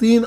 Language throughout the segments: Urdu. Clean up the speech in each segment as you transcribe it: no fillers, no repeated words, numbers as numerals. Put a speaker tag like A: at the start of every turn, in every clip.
A: 3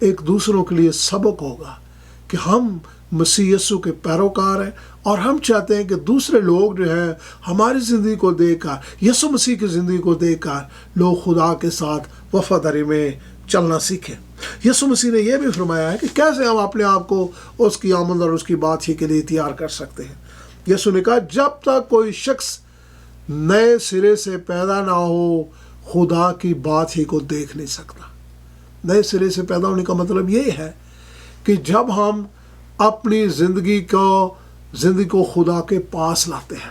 A: ایک دوسروں کے لیے سبق ہوگا کہ ہم مسیح یسوع کے پیروکار ہیں اور ہم چاہتے ہیں کہ دوسرے لوگ جو ہیں ہماری زندگی کو دیکھ کر، یسوع مسیح کی زندگی کو دیکھ کر لوگ خدا کے ساتھ وفاداری میں چلنا سیکھیں۔ یسوع مسیح نے یہ بھی فرمایا ہے کہ کیسے ہم اپنے آپ کو اس کی آمد اور اس کی بات ہی کے لیے تیار کر سکتے ہیں۔ یسوع نے کہا جب تک کوئی شخص نئے سرے سے پیدا نہ ہو خدا کی بات ہی کو دیکھ نہیں سکتا۔ نئے سرے سے پیدا ہونے کا مطلب یہ ہے کہ جب ہم اپنی زندگی کو خدا کے پاس لاتے ہیں،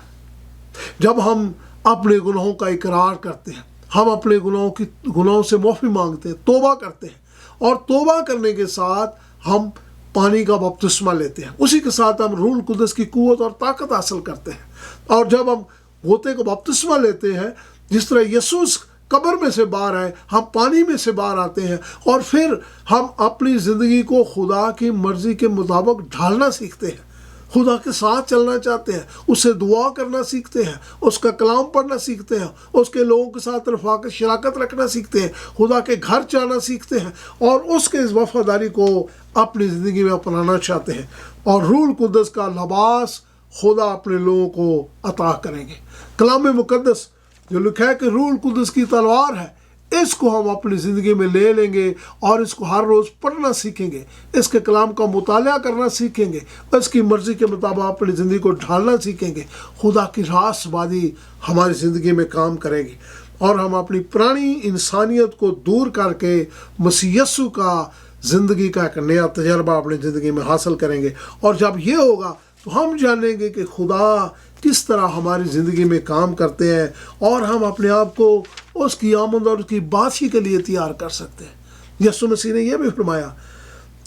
A: جب ہم اپنے گناہوں کا اقرار کرتے ہیں، ہم اپنے گناہوں سے معافی مانگتے ہیں، توبہ کرتے ہیں، اور توبہ کرنے کے ساتھ ہم پانی کا بپتسمہ لیتے ہیں، اسی کے ساتھ ہم روح القدس کی قوت اور طاقت حاصل کرتے ہیں، اور جب ہم غوطے کو بپتسمہ لیتے ہیں، جس طرح یسوع قبر میں سے باہر آئے، ہم پانی میں سے باہر آتے ہیں، اور پھر ہم اپنی زندگی کو خدا کی مرضی کے مطابق ڈھالنا سیکھتے ہیں، خدا کے ساتھ چلنا چاہتے ہیں، اس سے دعا کرنا سیکھتے ہیں، اس کا کلام پڑھنا سیکھتے ہیں، اس کے لوگوں کے ساتھ رفاقت شراکت رکھنا سیکھتے ہیں، خدا کے گھر جانا سیکھتے ہیں، اور اس کے اس وفاداری کو اپنی زندگی میں اپنانا چاہتے ہیں، اور روح القدس کا لباس خدا اپنے لوگوں کو عطا کریں گے۔ کلام مقدس جو لکھا ہے کہ روح القدس کی تلوار ہے، اس کو ہم اپنی زندگی میں لے لیں گے اور اس کو ہر روز پڑھنا سیکھیں گے، اس کے کلام کا مطالعہ کرنا سیکھیں گے، اس کی مرضی کے مطابق اپنی زندگی کو ڈھالنا سیکھیں گے۔ خدا کی راست بازی ہماری زندگی میں کام کرے گی، اور ہم اپنی پرانی انسانیت کو دور کر کے مسیح یسوع کا زندگی کا ایک نیا تجربہ اپنی زندگی میں حاصل کریں گے۔ اور جب یہ ہوگا تو ہم جانیں گے کہ خدا کس طرح ہماری زندگی میں کام کرتے ہیں، اور ہم اپنے آپ کو اس کی آمد اور اس کی بادشاہی کے لیے تیار کر سکتے ہیں۔ یسوع مسیح نے یہ بھی فرمایا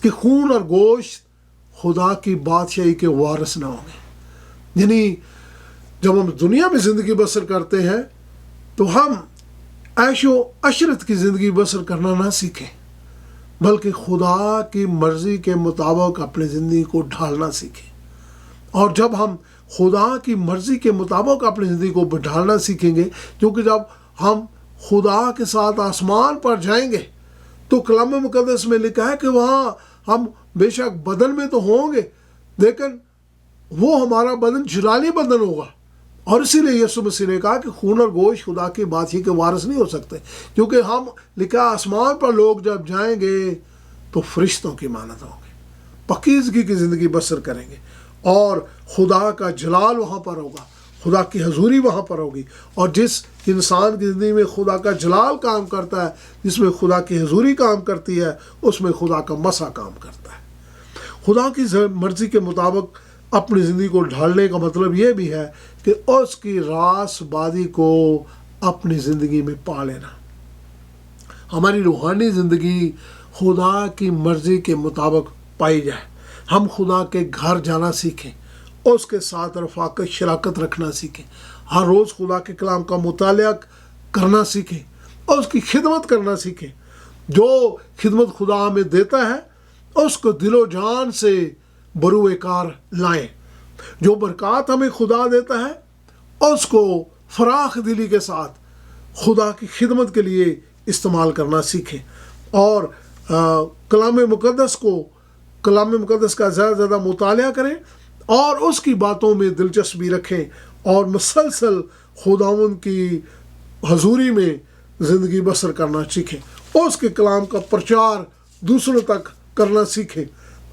A: کہ خون اور گوشت خدا کی بادشاہی کے وارث نہ ہوں گے۔ یعنی جب ہم دنیا میں زندگی بسر کرتے ہیں تو ہم عیش و عشرت کی زندگی بسر کرنا نہ سیکھیں، بلکہ خدا کی مرضی کے مطابق اپنی زندگی کو ڈھالنا سیکھیں۔ اور جب ہم خدا کی مرضی کے مطابق اپنی زندگی کو ڈھالنا سیکھیں گے، کیونکہ جب ہم خدا کے ساتھ آسمان پر جائیں گے تو کلام مقدس میں لکھا ہے کہ وہاں ہم بے شک بدن میں تو ہوں گے، لیکن وہ ہمارا بدن جلالی بدن ہوگا، اور اسی لیے یسوع مسیح نے کہا کہ خون اور گوشت خدا کی بادشاہی کے وارث نہیں ہو سکتے، کیونکہ ہم لکھا آسمان پر لوگ جب جائیں گے تو فرشتوں کی مانند ہوں گے، پاکیزگی کی زندگی بسر کریں گے، اور خدا کا جلال وہاں پر ہوگا، خدا کی حضوری وہاں پر ہوگی۔ اور جس انسان کی زندگی میں خدا کا جلال کام کرتا ہے، جس میں خدا کی حضوری کام کرتی ہے، اس میں خدا کا مسا کام کرتا ہے۔ خدا کی مرضی کے مطابق اپنی زندگی کو ڈھالنے کا مطلب یہ بھی ہے کہ اس کی راست بازی کو اپنی زندگی میں پا لینا۔ ہماری روحانی زندگی خدا کی مرضی کے مطابق پائی جائے، ہم خدا کے گھر جانا سیکھیں، اس کے ساتھ رفاقت شراکت رکھنا سیکھیں، ہر روز خدا کے کلام کا مطالعہ کرنا سیکھیں، اور اس کی خدمت کرنا سیکھیں۔ جو خدمت خدا ہمیں دیتا ہے اس کو دل و جان سے بروئے کار لائیں۔ جو برکات ہمیں خدا دیتا ہے اس کو فراخ دلی کے ساتھ خدا کی خدمت کے لیے استعمال کرنا سیکھیں، اور کلام مقدس کا زیادہ زیادہ مطالعہ کریں، اور اس کی باتوں میں دلچسپی رکھیں، اور مسلسل خداوند کی حضوری میں زندگی بسر کرنا سیکھیں، اس کے کلام کا پرچار دوسروں تک کرنا سیکھیں،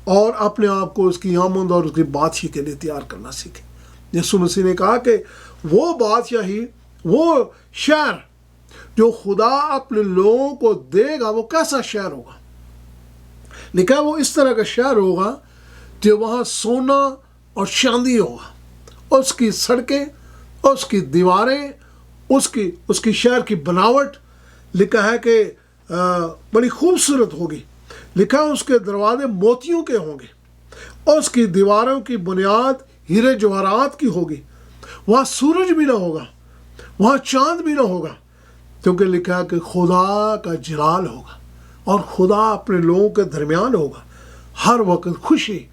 A: اور اپنے آپ کو اس کی آمد اور اس کی بادشاہی کے لیے تیار کرنا سیکھیں۔ یسوع مسیح نے کہا کہ وہ بادشاہی، وہ شہر جو خدا اپنے لوگوں کو دے گا، وہ کیسا شہر ہوگا؟ لکھا ہے وہ اس طرح کا شہر ہوگا کہ وہاں سونا اور چاندی ہوگا، اس کی سڑکیں، اس کی دیواریں، اس کی شہر کی بناوٹ لکھا ہے کہ بڑی خوبصورت ہوگی۔ لکھا ہے اس کے دروازے موتیوں کے ہوں گے، اس کی دیواروں کی بنیاد ہیرے جواہرات کی ہوگی، وہاں سورج بھی نہ ہوگا، وہاں چاند بھی نہ ہوگا، کیونکہ لکھا ہے کہ خدا کا جلال ہوگا، اور خدا اپنے لوگوں کے درمیان ہوگا، ہر وقت خوشی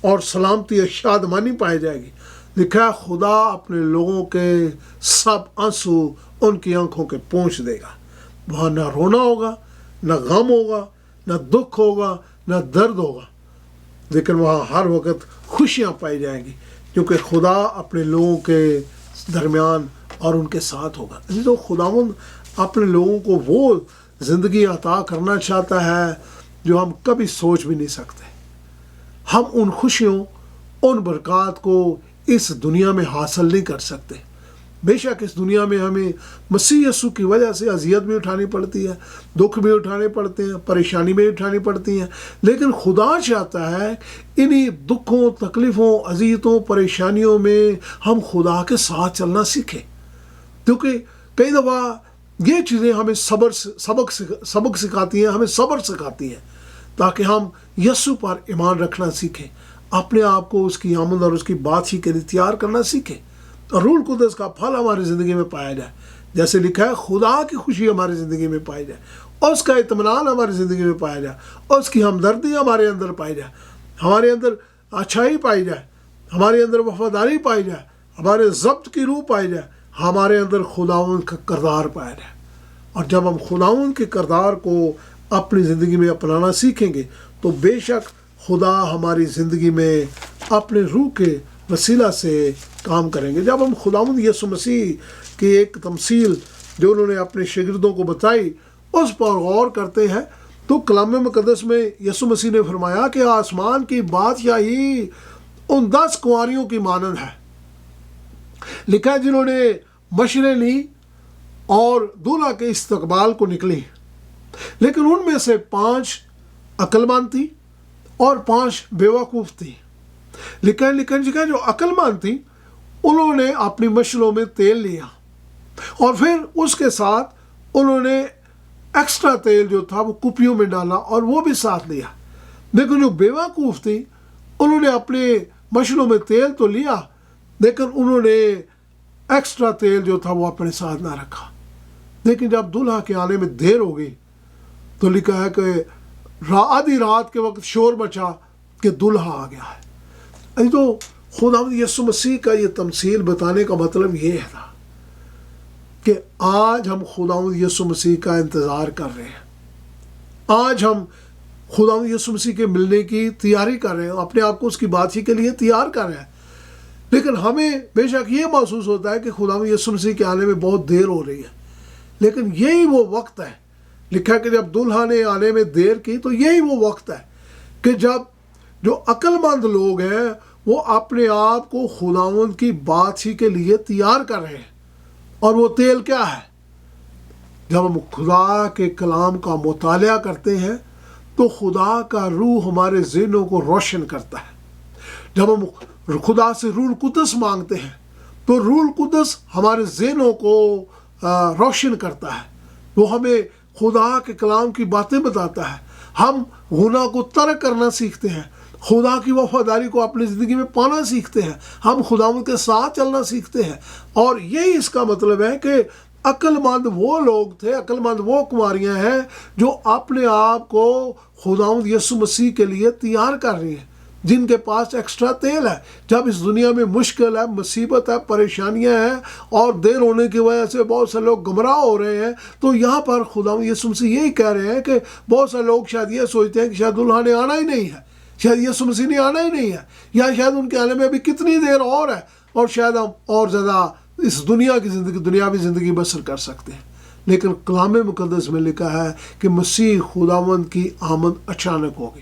A: اور سلامتی اور شادمانی پائی جائے گی۔ لکھا ہے خدا اپنے لوگوں کے سب آنسو ان کی آنکھوں کے پونچھ دے گا، وہاں نہ رونا ہوگا، نہ غم ہوگا، نہ دکھ ہوگا نہ درد ہوگا، لیکن وہاں ہر وقت خوشیاں پائی جائیں گی، کیونکہ خدا اپنے لوگوں کے درمیان اور ان کے ساتھ ہوگا۔ تو خداوند اپنے لوگوں کو وہ زندگی عطا کرنا چاہتا ہے جو ہم کبھی سوچ بھی نہیں سکتے۔ ہم ان خوشیوں، ان برکات کو اس دنیا میں حاصل نہیں کر سکتے۔ بے شک اس دنیا میں ہمیں مسیح یسوع کی وجہ سے اذیت بھی اٹھانی پڑتی ہے، دکھ بھی اٹھانے پڑتے ہیں، پریشانی بھی اٹھانی پڑتی ہیں، لیکن خدا چاہتا ہے انہی دکھوں، تکلیفوں، اذیتوں، پریشانیوں میں ہم خدا کے ساتھ چلنا سیکھیں، کیونکہ کئی دفعہ یہ چیزیں ہمیں سبق سکھاتی ہیں، ہمیں صبر سکھاتی ہیں، تاکہ ہم یسوع پر ایمان رکھنا سیکھیں، اپنے آپ کو اس کی آمد اور اس کی بادشاہی کے لیے تیار کرنا سیکھیں، اور روح القدس کا پھل ہماری زندگی میں پایا جائے۔ جیسے لکھا ہے خدا کی خوشی ہماری زندگی میں پائی جائے، اور اس کا اطمینان ہماری زندگی میں پایا جائے، اور اس کی ہمدردی ہمارے اندر پائی جائے، ہمارے اندر اچھائی پائی جائے، ہمارے اندر وفاداری پائی جائے، ہمارے ضبط کی روح پائی جائے، ہمارے اندر خداوند کا کردار پایا جائے۔ اور جب ہم خداوند کے کردار کو اپنی زندگی میں اپنانا سیکھیں گے تو بے شک خدا ہماری زندگی میں اپنے روح کے وسیلہ سے کام کریں گے۔ جب ہم خداوند یسوع مسیح کی ایک تمثیل جو انہوں نے اپنے شاگردوں کو بتائی اس پر غور کرتے ہیں تو کلام مقدس میں یسوع مسیح نے فرمایا کہ آسمان کی بادشاہی ان 10 کنواریوں کی مانند ہے، لکھا ہے جنہوں نے مشریں لی اور دولہا کے استقبال کو نکلی، لیکن ان میں سے 5 عقل مند تھی اور 5 بیوقوف تھی۔ لیکن جو عقل مند تھی انہوں نے اپنی مشلوں میں تیل لیا اور پھر اس کے ساتھ انہوں نے ایکسٹرا تیل جو تھا وہ کپیوں میں ڈالا اور وہ بھی ساتھ لیا، لیکن جو بیوقوف تھی انہوں نے اپنے مشلوں میں تیل تو لیا لیکن انہوں نے ایکسٹرا تیل جو تھا وہ اپنے ساتھ نہ رکھا۔ لیکن جب دولہا کے آنے میں دیر ہو گئی تو لکھا ہے کہ آدھی رات کے وقت شور مچا کہ دولہا آ گیا ہے۔ تو خداوند یسوع مسیح کا یہ تمثیل بتانے کا مطلب یہ تھا کہ آج ہم خداوند یسوع مسیح کا انتظار کر رہے ہیں، آج ہم خداوند یسوع مسیح کے ملنے کی تیاری کر رہے ہیں، اپنے آپ کو اس کی بادشاہی کے لیے تیار کر رہے ہیں، لیکن ہمیں بے شک یہ محسوس ہوتا ہے کہ خداوند یسوع مسیح کے آنے میں بہت دیر ہو رہی ہے، لیکن یہی وہ وقت ہے، لکھا ہے کہ جب دولہا نے آنے میں دیر کی تو یہی وہ وقت ہے کہ جب جو عقل مند لوگ ہیں وہ اپنے آپ کو خداوند کی بادشاہی کے لیے تیار کر رہے ہیں۔ اور وہ تیل کیا ہے؟ جب ہم خدا کے کلام کا مطالعہ کرتے ہیں تو خدا کا روح ہمارے ذہنوں کو روشن کرتا ہے۔ جب ہم خدا سے روح القدس مانگتے ہیں تو روح القدس ہمارے ذہنوں کو روشن کرتا ہے، وہ ہمیں خدا کے کلام کی باتیں بتاتا ہے، ہم گناہ کو ترک کرنا سیکھتے ہیں، خدا کی وفاداری کو اپنی زندگی میں پانا سیکھتے ہیں، ہم خداوند کے ساتھ چلنا سیکھتے ہیں۔ اور یہی اس کا مطلب ہے کہ عقل مند وہ لوگ تھے، عقل مند وہ کنواریاں ہیں جو اپنے آپ کو خداوند یسوع مسیح کے لیے تیار کر رہی ہیں، جن کے پاس ایکسٹرا تیل ہے۔ جب اس دنیا میں مشکل ہے، مصیبت ہے، پریشانیاں ہیں اور دیر ہونے کی وجہ سے بہت سے لوگ گمراہ ہو رہے ہیں، تو یہاں پر خداوند یسوع مسیح یہی کہہ رہے ہیں کہ بہت سے لوگ شاید یہ سوچتے ہیں کہ شاید دولہا نے آنا ہی نہیں ہے، شاید یسوع مسیح نے آنا ہی نہیں ہے، یا شاید ان کے آنے میں ابھی کتنی دیر اور ہے، اور شاید ہم اور زیادہ اس دنیا کی زندگی، دنیاوی زندگی بسر کر سکتے ہیں۔ لیکن کلام مقدس میں لکھا ہے کہ مسیح خداوند کی آمد اچانک ہوگی،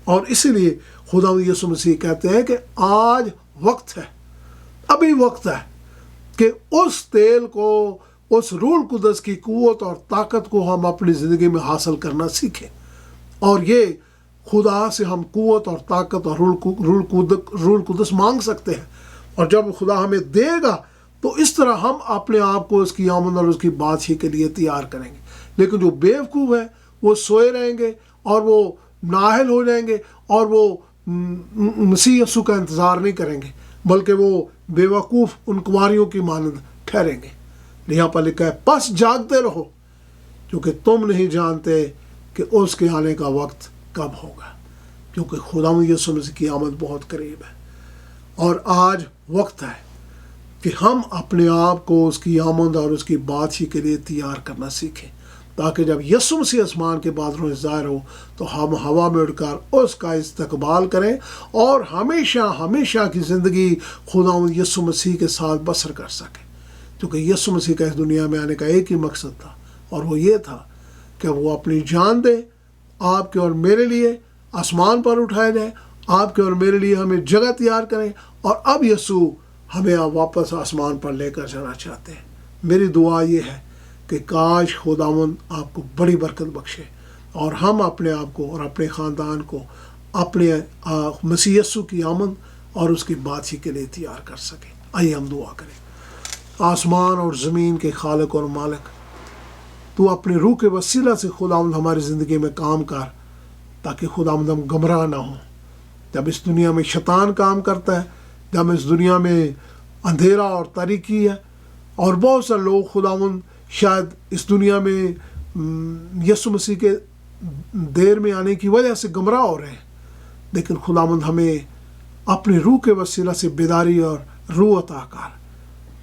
A: اور اسی لیے خداوند یسوع مسیح کہتے ہیں کہ آج وقت ہے، ابھی وقت ہے کہ اس تیل کو، اس روح القدس کی قوت اور طاقت کو ہم اپنی زندگی میں حاصل کرنا سیکھیں۔ اور یہ خدا سے ہم قوت اور طاقت اور روح القدس مانگ سکتے ہیں، اور جب خدا ہمیں دے گا تو اس طرح ہم اپنے آپ کو اس کی آمد اور اس کی بادشاہی کے لیے تیار کریں گے۔ لیکن جو بیوقوف ہیں وہ سوئے رہیں گے اور وہ نااہل ہو جائیں گے اور وہ مسیح یسوع کا انتظار نہیں کریں گے، بلکہ وہ بیوقوف ان کنواریوں کی مانند ٹھہریں گے۔ یہاں پر لکھا ہے پس جاگتے رہو کیونکہ تم نہیں جانتے کہ اس کے آنے کا وقت کب ہوگا، کیونکہ خداوند یسوع مسیح کی آمد بہت قریب ہے۔ اور آج وقت ہے کہ ہم اپنے آپ کو اس کی آمد اور اس کی بادشاہی کے لیے تیار کرنا سیکھیں، تاکہ جب یسوع مسیح آسمان کے بادلوں سے ظاہر ہو تو ہم ہوا میں اڑ کر اس کا استقبال کریں اور ہمیشہ ہمیشہ کی زندگی خداوند یسوع مسیح کے ساتھ بسر کر سکیں، کیونکہ یسوع مسیح کا اس دنیا میں آنے کا ایک ہی مقصد تھا، اور وہ یہ تھا کہ وہ اپنی جان دے آپ کے اور میرے لیے، آسمان پر اٹھائے جائیں، آپ کے اور میرے لیے ہمیں جگہ تیار کریں، اور اب یسوع ہمیں واپس آسمان پر لے کر جانا چاہتے ہیں۔ میری دعا یہ ہے کہ کاش خداوند آپ کو بڑی برکت بخشے اور ہم اپنے آپ کو اور اپنے خاندان کو اپنے مسیح یسوع کی آمد اور اس کی بادشاہی کے لیے تیار کر سکیں۔ آئیے ہم دعا کریں۔ آسمان اور زمین کے خالق اور مالک، تو اپنے روح کے وسیلہ سے خداوند ہماری زندگی میں کام کر، تاکہ خداوند ہم گمراہ نہ ہوں۔ جب اس دنیا میں شیطان کام کرتا ہے، جب اس دنیا میں اندھیرا اور تاریکی ہے، اور بہت سے لوگ خداوند شاید اس دنیا میں یسوع مسیح کے دیر میں آنے کی وجہ سے گمراہ ہو رہے ہیں، لیکن خداوند ہمیں اپنے روح کے وسیلہ سے بیداری اور روح عطا کر،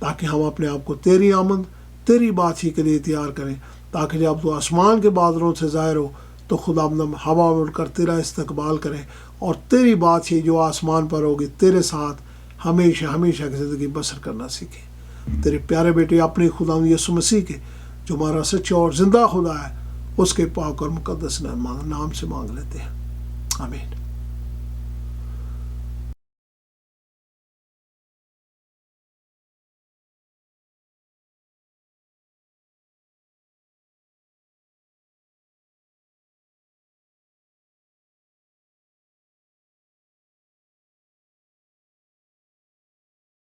A: تاکہ ہم اپنے آپ کو تیری آمد، تیری بادشاہی کے لیے تیار کریں، تاکہ جب تو آسمان کے بادلوں سے ظاہر ہو تو خداوند ہم ہوا میں اڑ کر تیرا استقبال کریں، اور تیری بادشاہی جو آسمان پر ہوگی تیرے ساتھ ہمیشہ ہمیشہ کی زندگی بسر کرنا سیکھیں۔ تیرے پیارے بیٹے اپنے خداوند یسوع مسیح کے، جو ہمارا سچا اور زندہ خدا ہے، اس کے پاک اور مقدس نام سے مانگ لیتے ہیں، آمین۔